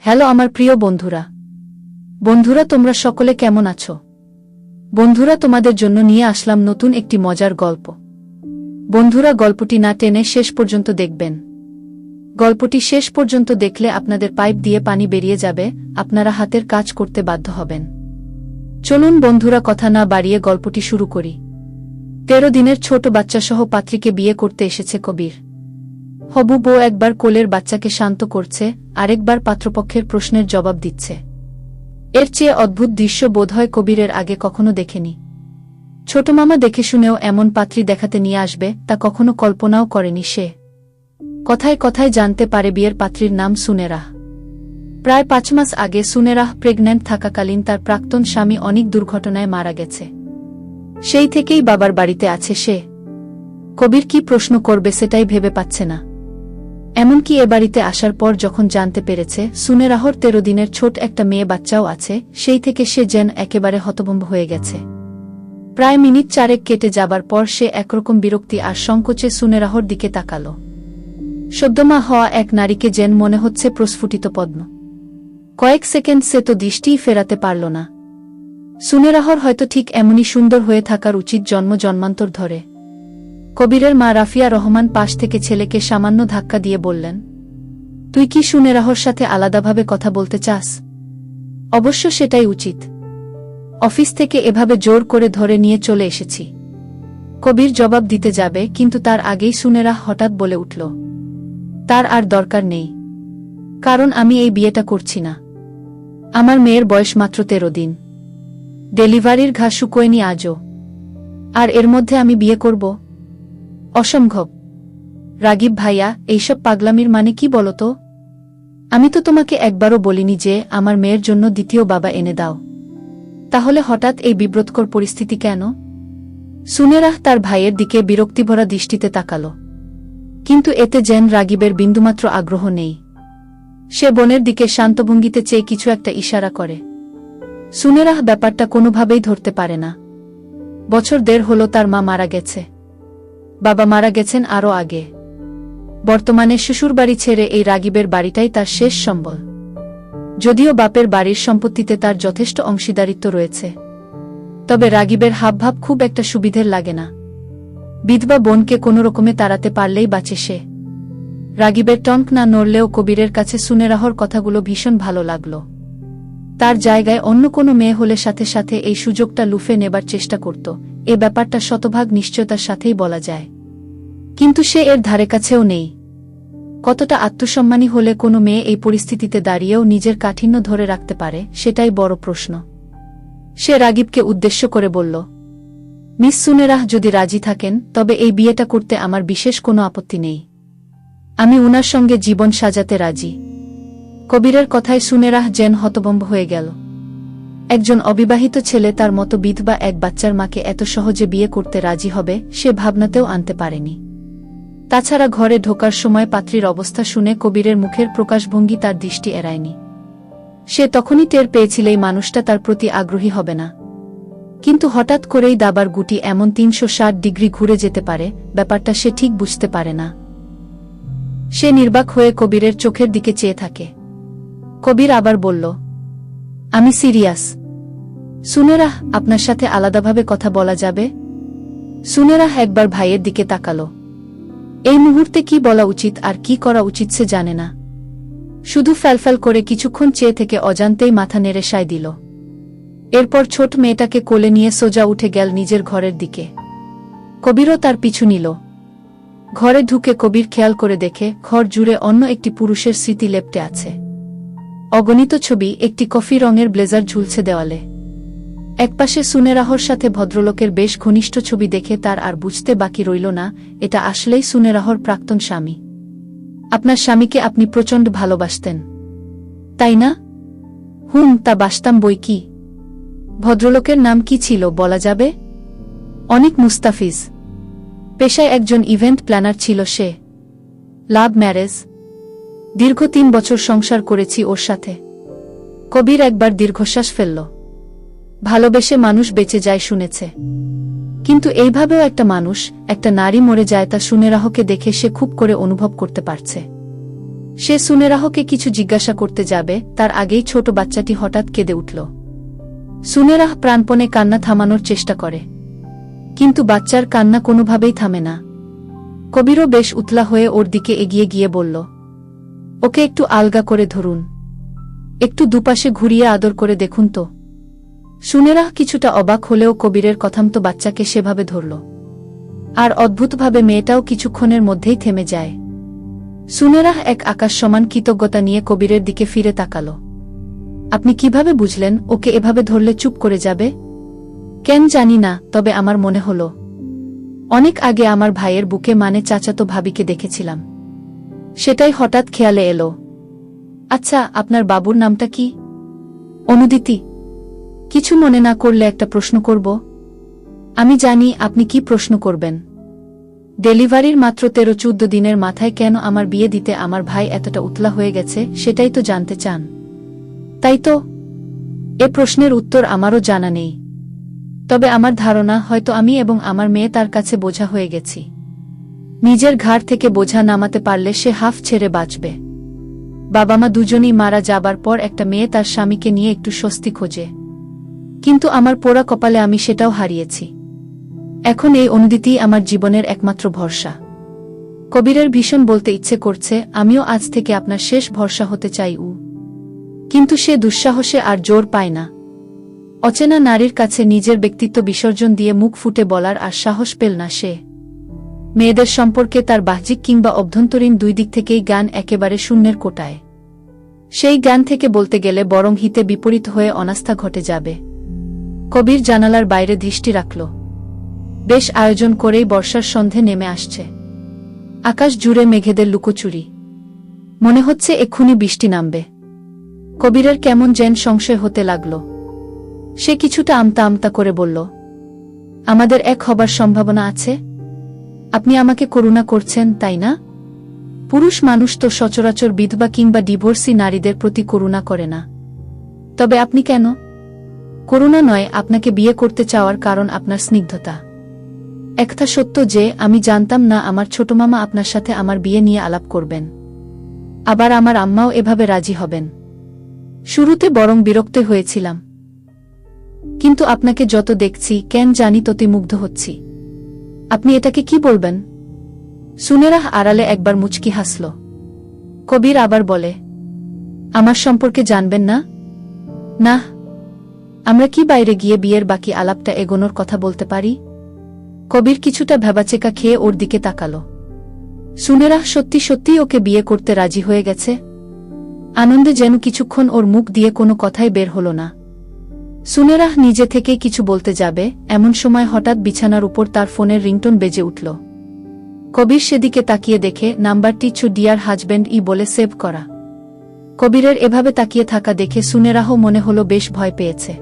Hello আমার প্রিয় বন্ধুরা তোমরা সকলে কেমন আছো? বন্ধুরা, তোমাদের জন্য নিয়ে আসলাম নতুন একটি মজার গল্প। বন্ধুরা, গল্পটি না টেনে শেষ পর্যন্ত দেখবেন। গল্পটি শেষ পর্যন্ত দেখলে আপনাদের পাইপ দিয়ে পানি বেরিয়ে যাবে, আপনারা হাতের কাজ করতে বাধ্য হবেন। চলুন বন্ধুরা, কথা না বাড়িয়ে গল্পটি শুরু করি। 13 দিনের ছোট বাচ্চাসহ পাত্রীকে বিয়ে করতে এসেছে কবির। হবু বউ একবার কোলের বাচ্চাকে শান্ত করছে, আরেকবার পাত্রপক্ষের প্রশ্নের জবাব দিচ্ছে। এর চেয়ে অদ্ভুত দৃশ্য বোধহয় কবিরের আগে কখনো দেখেনি। ছোট মামা দেখে শুনেও এমন পাত্রী দেখাতে নিয়ে আসবে তা কখনো কল্পনাও করেনি সে। কথায় কথায় জানতে পারে বিয়ের পাত্রীর নাম সুনেরাহ। প্রায় 5 মাস আগে সুনেরাহ প্রেগন্যান্ট থাকাকালীন তার প্রাক্তন স্বামী অনেক দুর্ঘটনায় মারা গেছে। সেই থেকেই বাবার বাড়িতে আছে সে। কবির কি প্রশ্ন করবে সেটাই ভেবে পাচ্ছে না। এমনকি এ বাড়িতে আসার পর যখন জানতে পেরেছে সুনেরাহর 13 দিনের ছোট একটা মেয়ে বাচ্চাও আছে, সেই থেকে সে যেন একেবারে হতভম্ব হয়ে গেছে। প্রায় মিনিট 4 কেটে যাবার পর সে একরকম বিরক্তি আর সংকোচে সুনেরাহর দিকে তাকাল। সদ্যমা হওয়া এক নারীকে যেন মনে হচ্ছে প্রস্ফুটিত পদ্ম। কয়েক সেকেন্ড সে তো দৃষ্টিই ফেরাতে পারল না। সুনেরাহর হয়তো ঠিক এমনই সুন্দর হয়ে থাকার উচিত জন্মান্তর ধরে। কবিরের মা রাফিয়া রহমান পাশ থেকে ছেলেকে সামান্য ধাক্কা দিয়ে বললেন, তুই কি সুনেরাহর সাথে আলাদাভাবে কথা বলতে চাস? অবশ্য সেটাই উচিত। অফিস থেকে এভাবে জোর করে ধরে নিয়ে চলে এসেছি। কবির জবাব দিতে যাবে, কিন্তু তার আগেই সুনেরাহ হঠাৎ বলে উঠল, তার আর দরকার নেই। কারণ আমি এই বিয়েটা করছি না। আমার মেয়ের বয়স মাত্র 13 দিন। ডেলিভারির ঘা শুকোয়নি আজও। আর এর মধ্যে আমি বিয়ে করব? অসম্ভব। রাগিব ভাইয়া, এইসব পাগলামির মানে কি বলতো? আমি তো তোমাকে একবারও বলিনি যে আমার মেয়ের জন্য দ্বিতীয় বাবা এনে দাও। তাহলে হঠাৎ এই বিব্রতকর পরিস্থিতি কেন? সুনেরাহ তার ভাইয়ের দিকে বিরক্তিভরা দৃষ্টিতে তাকাল, কিন্তু এতে যেন রাগিবের বিন্দুমাত্র আগ্রহ নেই। সে বোনের দিকে শান্তভঙ্গিতে চেয়ে কিছু একটা ইশারা করে। সুনেরাহ ব্যাপারটা কোনোভাবেই ধরতে পারে না। বছর 1.5 হলো তার মা মারা গেছে। বাবা মারা গেছেন আরও আগে। বর্তমানে শ্বশুরবাড়ি ছেড়ে এই রাগিবের বাড়িটাই তার শেষ সম্বল। যদিও বাপের বাড়ির সম্পত্তিতে তার যথেষ্ট অংশীদারিত্ব রয়েছে, তবে রাগিবের হাবভাব খুব একটা সুবিধের লাগে না। বিধবা বোনকে কোনোরকমে তাড়াতে পারলেই বাঁচে সে। রাগিবের টঙ্ক না নড়লেও কবিরের কাছে সুনেরাহর কথাগুলো ভীষণ ভালো লাগল। তার জায়গায় অন্য কোনো মেয়ে হলে সাথে সাথে এই সুযোগটা লুফে নেবার চেষ্টা করত, এ ব্যাপারটা শতভাগ নিশ্চয়তার সাথেই বলা যায়। কিন্তু সে এর ধারে কাছেও নেই। কতটা আত্মসম্মানী হলে কোনো মেয়ে এই পরিস্থিতিতে দাঁড়িয়েও নিজের কাঠিন্য ধরে রাখতে পারে, সেটাই বড় প্রশ্ন। সে রাগিবকে উদ্দেশ্য করে বলল, মিস সুনেরাহ যদি রাজি থাকেন তবে এই বিয়েটা করতে আমার বিশেষ কোনো আপত্তি নেই। আমি উনার সঙ্গে জীবন সাজাতে রাজি। কবিরের কথায় সুনেরাহ যেন হতভম্ব হয়ে গেল। একজন অবিবাহিত ছেলে তার মতো বিধবা এক বাচ্চার মাকে এত সহজে বিয়ে করতে রাজি হবে সে ভাবনাতেও আনতে পারেনি। তাছাড়া ঘরে ঢোকার সময় পাত্রীর অবস্থা শুনে কবিরের মুখের প্রকাশভঙ্গি তার দৃষ্টি এড়ায়নি। সে তখনই টের পেয়েছিল এই মানুষটা তার প্রতি আগ্রহী হবে না। কিন্তু হঠাৎ করেই দাবার গুটি এমন 360 ডিগ্রি ঘুরে যেতে পারে, ব্যাপারটা সে ঠিক বুঝতে পারে না। সে নির্বাক হয়ে কবিরের চোখের দিকে চেয়ে থাকে। কবির আবার বলল, আমি সিরিয়াস। সুনেরাহ, আপনার সাথে আলাদাভাবে কথা বলা যাবে? সুনেরাহ একবার ভাইয়ের দিকে তাকাল। এই মুহূর্তে কি বলা উচিত আর কি করা উচিত সে জানে না। শুধু ফ্যালফ্যাল করে কিছুক্ষণ চেয়ে থেকে অজান্তেই মাথা নেড়ে সায় দিল। এরপর ছোট মেয়েটাকে কোলে নিয়ে সোজা উঠে গেল নিজের ঘরের দিকে। কবিরও তার পিছু নিল। ঘরে ঢুকে কবির খেয়াল করে দেখে ঘর জুড়ে অন্য একটি পুরুষের স্মৃতি লেপ্টে আছে। অগণিত ছবি, একটি কফি রঙের ব্লেজার ঝুলছে দেওয়ালে। একপাশে সুনেরাহর সাথে ভদ্রলোকের বেশ ঘনিষ্ঠ ছবি দেখে তার আর বুঝতে বাকি রইল না, এটা আসলেই সুনেরাহর প্রাক্তন স্বামী। আপনার স্বামীকে আপনি প্রচণ্ড ভালোবাসতেন, তাই না? তা বাসতাম বই কি। ভদ্রলোকের নাম কি ছিল বলা যাবে? অনেক মুস্তাফিজ। পেশায় একজন ইভেন্ট প্ল্যানার ছিল সে। Love marriage. দীর্ঘ 3 বছর সংসার করেছি ওর সাথে। কবির একবার দীর্ঘশ্বাস ফেলল। ভালোবেসে মানুষ বেঁচে যায় শুনেছে, কিন্তু এইভাবেও একটা মানুষ, একটা নারী মরে যায় তা সুনেরাহকে দেখে সে খুব করে অনুভব করতে পারছে। সে সুনেরাহকে কিছু জিজ্ঞাসা করতে যাবে তার আগেই ছোট বাচ্চাটি হঠাৎ কেঁদে উঠল। সুনেরাহ প্রাণপণে কান্না থামানোর চেষ্টা করে, কিন্তু বাচ্চার কান্না কোনোভাবেই থামে না। কবিরও বেশ উতলা হয়ে ওর দিকে এগিয়ে গিয়ে বলল, ওকে একটু আলগা করে ধরুন, একটু দুপাশে ঘুরিয়ে আদর করে দেখুন তো। সুনেরাহ কিছুটা অবাক হলেও কবিরের কথামতো বাচ্চাকে সেভাবে ধরল, আর অদ্ভুতভাবে মেয়েটাও কিছুক্ষণের মধ্যেই থেমে যায়। সুনেরাহ এক আকাশ সমান কৃতজ্ঞতা নিয়ে কবিরের দিকে ফিরে তাকাল। আপনি কিভাবে বুঝলেন ওকে এভাবে ধরলে চুপ করে যাবে? কেন জানি না, তবে আমার মনে হল অনেক আগে আমার ভাইয়ের বুকে মানে চাচাতো ভাবিকে দেখেছিলাম, সেটাই হঠাৎ খেয়ালে এলো। আচ্ছা, আপনার বাবুর নামটা কি? অনুদিতি। কিছু মনে না করলে একটা প্রশ্ন করব? আমি জানি আপনি কি প্রশ্ন করবেন। ডেলিভারির মাত্র 13-14 দিনের মাথায় কেন আমার বিয়ে দিতে আমার ভাই এতটা উতলা হয়ে গেছে সেটাই তো জানতে চান, তাই তো? এ প্রশ্নের উত্তর আমারও জানা নেই, তবে আমার ধারণা হয়তো আমি এবং আমার মেয়ে তার কাছে বোঝা হয়ে গেছি। নিজের ঘাড় থেকে বোঝা নামাতে পারলে সে হাফ ছেড়ে বাঁচবে। বাবা মা দুজনেই মারা যাবার পর একটা মেয়ে তার স্বামীকে নিয়ে একটু স্বস্তি খোঁজে, কিন্তু আমার পোড়া কপালে আমি সেটাও হারিয়েছি। এখন এই অনুদিতিই আমার জীবনের একমাত্র ভরসা। কবিরের ভীষণ বলতে ইচ্ছে করছে, আমিও আজ থেকে আপনার শেষ ভরসা হতে চাই। কিন্তু সে দুঃসাহসে আর জোর পায় না। অচেনা নারীর কাছে নিজের ব্যক্তিত্ব বিসর্জন দিয়ে মুখ ফুটে বলার আর সাহস পেল না সে। মেয়েদের সম্পর্কে তার বাহ্যিক কিংবা অভ্যন্তরীণ দুই দিক থেকেই জ্ঞান একেবারে শূন্যের কোটায়। সেই জ্ঞান থেকে বলতে গেলে বরং হিতে বিপরীত হয়ে অনাস্থা ঘটে যাবে। কবির জানালার বাইরে দৃষ্টি রাখল। বেশ আয়োজন করেই বর্ষার সন্ধে নেমে আসছে। আকাশ জুড়ে মেঘেদের লুকোচুরি, মনে হচ্ছে এক্ষুনি বৃষ্টি নামবে। কবিরের কেমন যেন সংশয় হতে লাগল। সে কিছুটা আমতা আমতা করে বলল, আমাদের এক হবার সম্ভাবনা আছে? আপনি আমাকে করুণা করছেন, তাই না? পুরুষ মানুষ তো সচরাচর বিধবা কিংবা ডিভোর্সি নারীদের প্রতি করুণা করে না, তবে আপনি কেন? করুণা নয়, আপনাকে বিয়ে করতে চাওয়ার কারণ আপনার স্নিগ্ধতা। একটা সত্য যে আমি জানতাম না আমার ছোট মামা আপনার সাথে আমার বিয়ে নিয়ে আলাপ করবেন, আবার আমার আম্মাও এভাবে রাজি হবেন। শুরুতে বরং বিরক্ত হয়েছিলাম, কিন্তু আপনাকে যত দেখছি কেন জানি তত মুগ্ধ হচ্ছি। আপনি এটাকে কি বলবেন? সুনেরাহ আড়ালে একবার মুচকি হাসল। কবির আবার বলে, আমার সম্পর্কে জানবেন না? না, আমরা কি বাইরে গিয়ে বিয়ের বাকি আলাপটা এগোনোর কথা বলতে পারি? কবির কিছুটা ভেবাচেকা খেয়ে ওর দিকে তাকাল। সুনেরাহ সত্যি সত্যি ওকে বিয়ে করতে রাজি হয়ে গেছে। আনন্দে যেন কিছুক্ষণ ওর মুখ দিয়ে কোনো কথাই বের হল না। সুনেরাহ নিজে থেকেই কিছু বলতে যাবে, এমন সময় হঠাৎ বিছানার উপর তার ফোনের রিংটোন বেজে উঠল। কবির সেদিকে তাকিয়ে দেখে নাম্বারটি ছু ডিয়ার হাজব্যান্ড বলে সেভ করা। কবিরের এভাবে তাকিয়ে থাকা দেখে সুনেরাহ মনে হলো বেশ ভয় পেয়েছে।